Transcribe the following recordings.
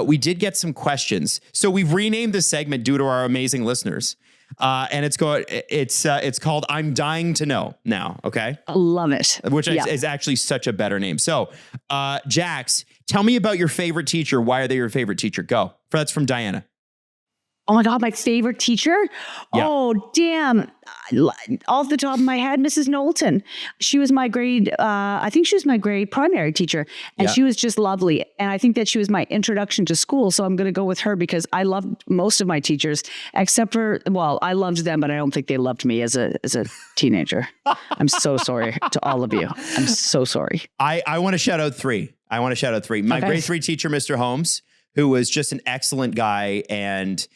we did get some questions. So we've renamed this segment due to our amazing listeners. And it's called I'm Dying to Know now. Okay. I love it. Which is actually such a better name. So, Jax, tell me about your favorite teacher. Why are they your favorite teacher? Go. That's from Diana. Oh my God, my favorite teacher? Yeah. Oh, damn. Off the top of my head, Mrs. Knowlton. She was my grade, I think she was my grade primary teacher. And she was just lovely. And I think that she was my introduction to school. So I'm going to go with her because I loved most of my teachers, except for, well, I loved them, but I don't think they loved me as a teenager. I'm so sorry to all of you. I'm so sorry. I want to shout out three. My grade 3 teacher, Mr. Holmes, who was just an excellent guy and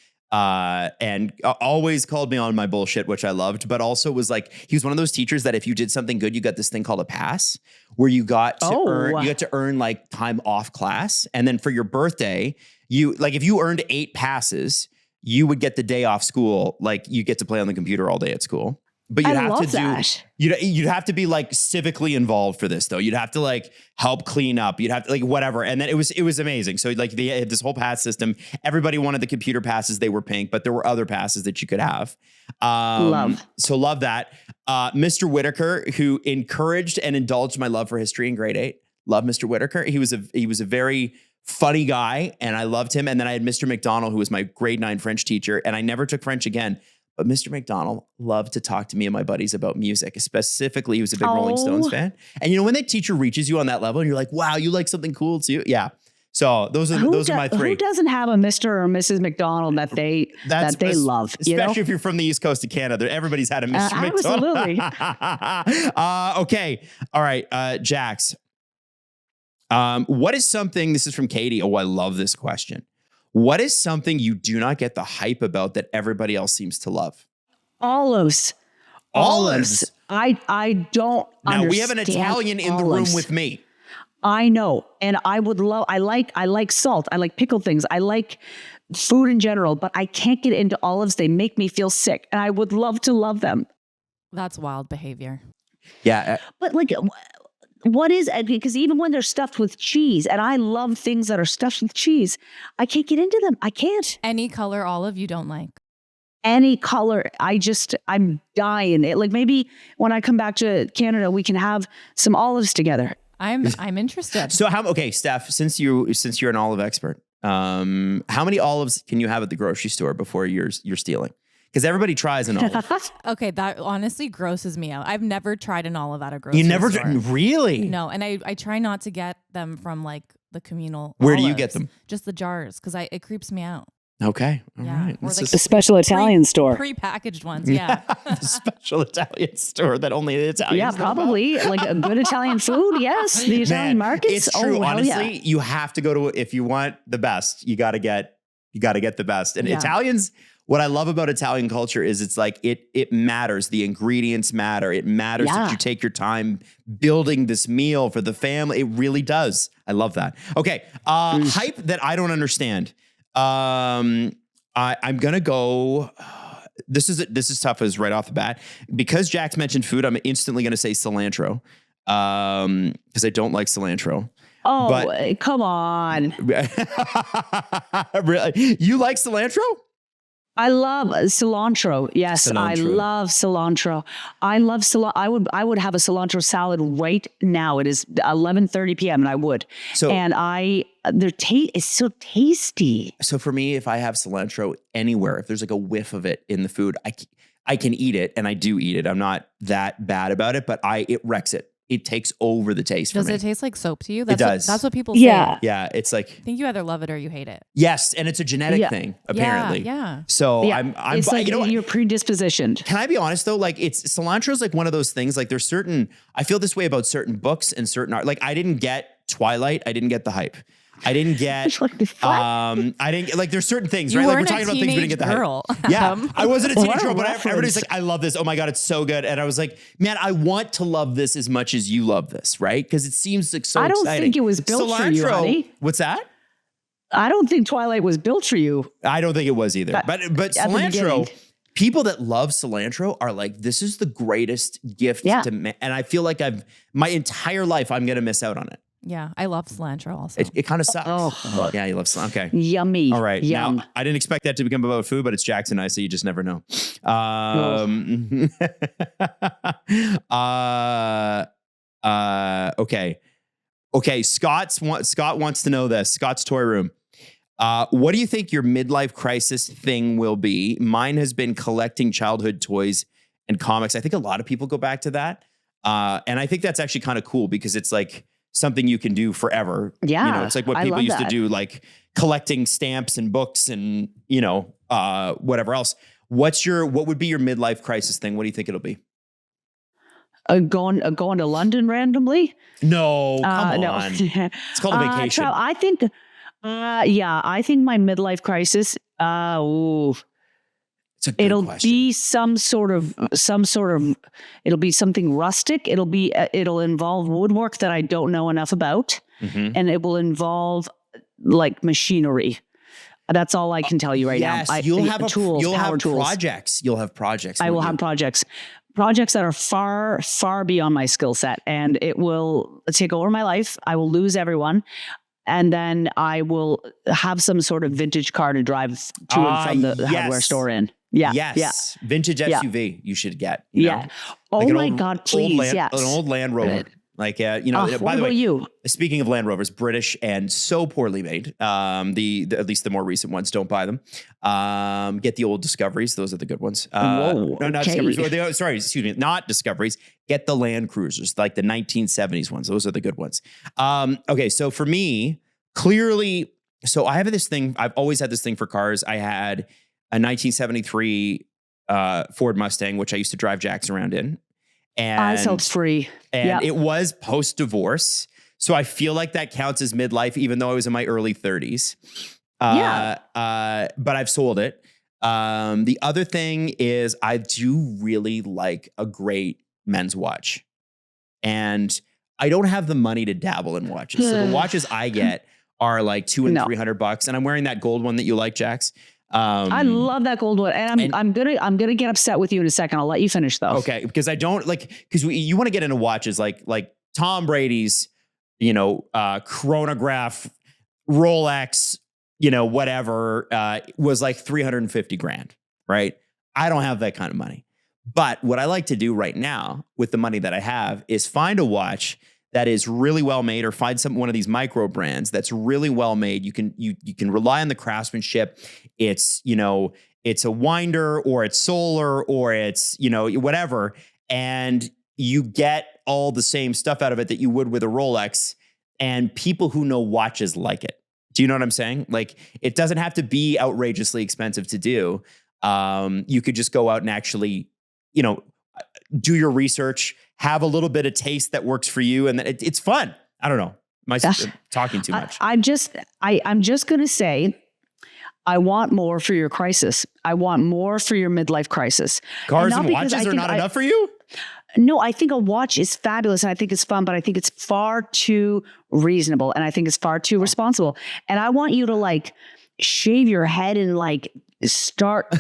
always called me on my bullshit, which I loved, but also was like, he was one of those teachers that if you did something good, you got this thing called a pass where you got to earn like time off class. And then for your birthday, if you earned 8 passes, you would get the day off school. Like you get to play on the computer all day at school. But you'd have to be like civically involved for this though. You'd have to like help clean up. You'd have to like whatever. And then it was amazing. So like they had this whole pass system. Everybody wanted the computer passes. They were pink, but there were other passes that you could have. So love that. Mr. Whitaker, who encouraged and indulged my love for history in grade 8. Love Mr. Whitaker. He was a very funny guy and I loved him. And then I had Mr. McDonald, who was my grade 9 French teacher. And I never took French again. But Mr. McDonald loved to talk to me and my buddies about music. Specifically, he was a big Rolling Stones fan. And when that teacher reaches you on that level and you're like, wow, you like something cool too? Yeah. So those are my 3. Who doesn't have a Mr. or Mrs. McDonald that they love? Especially if you're from the East Coast of Canada. Everybody's had a Mr. McDonald. Absolutely. Okay. All right. Jax. What is something, this is from Katie. Oh, I love this question. What is something you do not get the hype about that everybody else seems to love? Olives. I don't understand. Now we have an Italian in the room with me. I know. And I like salt. I like pickled things. I like food in general, but I can't get into olives. They make me feel sick. And I would love to love them. That's wild behavior. Yeah. But like, what is it? Because even when they're stuffed with cheese, and I love things that are stuffed with cheese, I can't get into them. I can't. Any color olive you don't like? Any color. I'm dying. Like maybe when I come back to Canada, we can have some olives together. I'm interested. So Steph, since you're an olive expert, how many olives can you have at the grocery store before you're stealing? Because everybody tries an olive. Okay, that honestly grosses me out. I've never tried an olive at a grocery store. You never really? No, and I try not to get them from like the communal Where olives. do you get them? Just the jars, because it creeps me out. Okay, all right. Or like the special Italian store. Pre-packaged ones, yeah. The special Italian store that only the Italians Yeah, probably. Like a good Italian food, yes. The Italian markets. It's true. Honestly, you have to go to, if you want the best, you got to get the best. And Italians, what I love about Italian culture is it's like it matters. The ingredients matter. It matters that you take your time building this meal for the family. It really does. I love that. Okay. Hype that I don't understand. I'm gonna go. This is tough as right off the bat because Jax mentioned food. I'm instantly gonna say cilantro because I don't like cilantro. Oh, but, come on! Really, you like cilantro? I love cilantro. Yes, cilantro. I love cilantro. I love cilantro. I would have a cilantro salad right now. It is 11:30 p.m. and I would. So, and their taste is so tasty. So for me, if I have cilantro anywhere, if there's like a whiff of it in the food, I can eat it, and I do eat it. I'm not that bad about it, but it wrecks it. It takes over the taste for me. Does it taste like soap to you? It does. That's what people say. Yeah. It's like, I think you either love it or you hate it. Yes. And it's a genetic thing, apparently. Yeah. So it's like you're predispositioned. Can I be honest though? Like cilantro is like one of those things, like there's I feel this way about certain books and certain art. Like I didn't get Twilight. I didn't get the hype. I didn't get, I didn't like, there's certain things, right? Like we're talking about things we didn't get the hype. Yeah. I wasn't a teenage girl, but everybody's like, I love this. Oh my God, it's so good. And I was like, man, I want to love this as much as you love this, right? Because it seems like so exciting. I don't think it was built for you, honey. What's that? I don't think Twilight was built for you. I don't think it was either. But cilantro, people that love cilantro are like, this is the greatest gift to me. And I feel like my entire life, I'm going to miss out on it. Yeah, I love cilantro also. It kind of sucks. Oh. Yeah, you love cilantro. Okay. Yummy. All right. Yum. Now, I didn't expect that to become about food, but it's Jackson and I, so you just never know. Okay. Okay. Scott wants to know this. Scott's Toy Room. What do you think your midlife crisis thing will be? Mine has been collecting childhood toys and comics. I think a lot of people go back to that. And I think that's actually kind of cool because it's like something you can do forever. Yeah. You know, it's like what people used to do, like collecting stamps and books and, you know, whatever else. What would be your midlife crisis thing? What do you think it'll be? Going to London randomly? No, come no. on. It's called a vacation. I think my midlife crisis, It's a good question. be some sort of, it'll be something rustic. It'll involve woodwork that I don't know enough about. Mm-hmm. And it will involve like machinery. That's all I can tell you right now. You'll have tools. You'll power have tools. projects. You'll have projects. I will have projects that are far, far beyond my skill set, and it will take over my life. I will lose everyone. And then I will have some sort of vintage car to drive to and from the hardware store in. Yeah. Yes. Yeah. Vintage SUV you should get. You know? Oh like my God, please. Yes. An old Land Rover. Good. Like, by what the way, about you? Speaking of Land Rovers, British and so poorly made. The at least the more recent ones, don't buy them. Get the old Discoveries; those are the good ones. Whoa, no, not okay. Discoveries. Sorry, excuse me, not Discoveries. Get the Land Cruisers, like the 1970s ones. Those are the good ones. Okay, so for me, clearly, so I have this thing. I've always had this thing for cars. I had a 1973 Ford Mustang, which I used to drive Jackson around in. And sounds free. And it was post-divorce. So I feel like that counts as midlife, even though I was in my early 30s. But I've sold it. The other thing is I do really like a great men's watch. And I don't have the money to dabble in watches. So the watches I get are like $200 and $300. And I'm wearing that gold one that you like, Jax. I love that gold one, and I'm gonna get upset with you in a second. I'll let you finish though. Okay, because I don't like you want to get into watches like Tom Brady's, chronograph, Rolex, whatever was like $350,000, right? I don't have that kind of money, but what I like to do right now with the money that I have is find a watch that is really well made, or find one of these micro brands that's really well made. You can rely on the craftsmanship. It's a winder, or it's solar, or it's whatever, and you get all the same stuff out of it that you would with a Rolex. And people who know watches like it. Do you know what I'm saying? Like, it doesn't have to be outrageously expensive to do. You could just go out and actually, do your research, have a little bit of taste that works for you, and it's fun. I don't know. Am I talking too much? I'm just going to say, I want more for your crisis. I want more for your midlife crisis. Cars and watches are not enough for you? No, I think a watch is fabulous, and I think it's fun, but I think it's far too reasonable, and I think it's far too responsible. And I want you to shave your head and start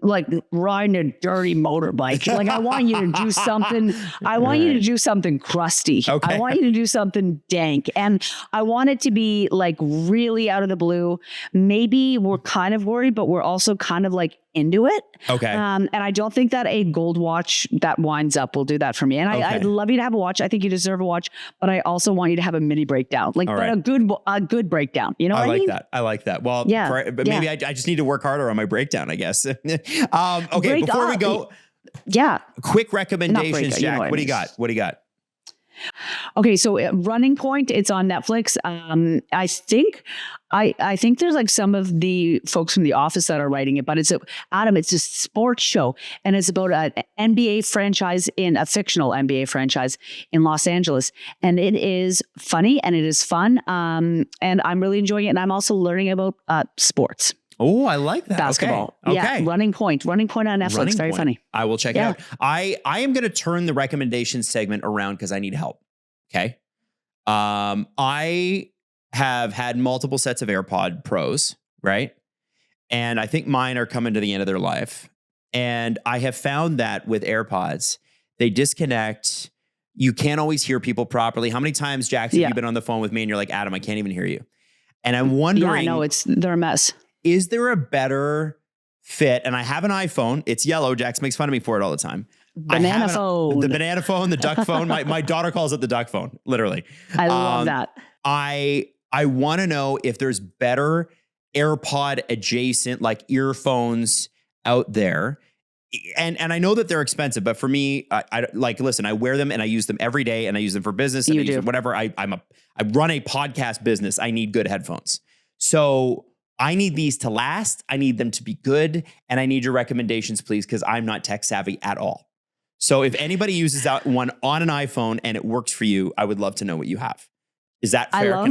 like riding a dirty motorbike. Like, I want you to do something. I want you to do something crusty. Okay. I want you to do something dank. And I want it to be really out of the blue. Maybe we're kind of worried, but we're also kind of into it. Okay. And I don't think that a gold watch that winds up will do that for me. And I'd love you to have a watch. I think you deserve a watch, but I also want you to have a mini breakdown, but a good breakdown. You know what I mean? I like that. Well, but maybe I just need to work harder on my breakdown, I guess. Okay. Before we go, quick recommendations, Jack. What do you got? What do you got? Okay, so Running Point, it's on Netflix. I think there's some of the folks from The Office that are writing it, but it's a sports show, and it's about an NBA franchise, a fictional NBA franchise in Los Angeles, and it is funny and it is fun, and I'm really enjoying it, and I'm also learning about sports. Oh, I like that. Basketball. Okay. Yeah, Running Point on Netflix. Very funny. I will check it out. I am going to turn the recommendation segment around because I need help. Okay. I have had multiple sets of AirPod Pros, right? And I think mine are coming to the end of their life. And I have found that with AirPods, they disconnect You can't always hear people properly. How many times, Jax, have you been on the phone with me and you're like, Adam, I can't even hear you? And I'm wondering, no, they're a mess. Is there a better fit? And I have an iPhone. It's yellow. Jax makes fun of me for it all the time. Banana phone. The banana phone, the duck phone. My daughter calls it the duck phone, literally. I love that. I want to know if there's better AirPod adjacent, like earphones out there. And I know that they're expensive, but for me, I like, listen, I wear them and I use them every day and I use them for business and I use them whatever. I run a podcast business. I need good headphones. So I need these to last. I need them to be good. And I need your recommendations, please, because I'm not tech savvy at all. So if anybody uses that one on an iPhone and it works for you, I would love to know what you have. Is that fair?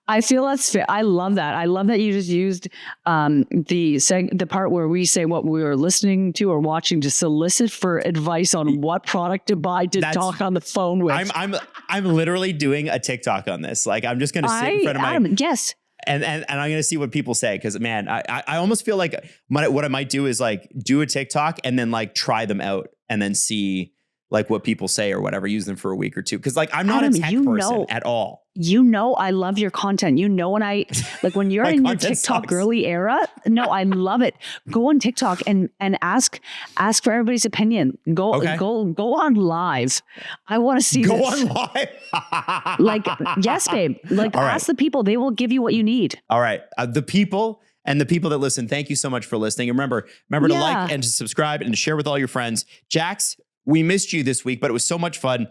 I feel that's fair. I love that. I love that you just used the part where we say what we were listening to or watching to solicit for advice on what product to buy to talk on the phone with. I'm literally doing a TikTok on this. Like I'm just going to sit in front of my yes. And I'm going to see what people say. Cause man, I almost feel like what I might do is like do a TikTok and then like try them out and then see like what people say or whatever, use them for a week or two. Cause like I'm not a tech person at all. I love your content. When you're in your TikTok girly era, I love it. Go on TikTok and ask for everybody's opinion. Go on live. I want to see Go this. on live. Like, yes, babe. Like ask the people, they will give you what you need. All right. The people that listen, thank you so much for listening. And remember to like and to subscribe and to share with all your friends. Jax, we missed you this week, but it was so much fun.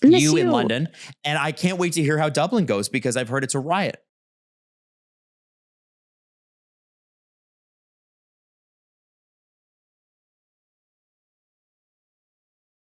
You in London. And I can't wait to hear how Dublin goes because I've heard it's a riot.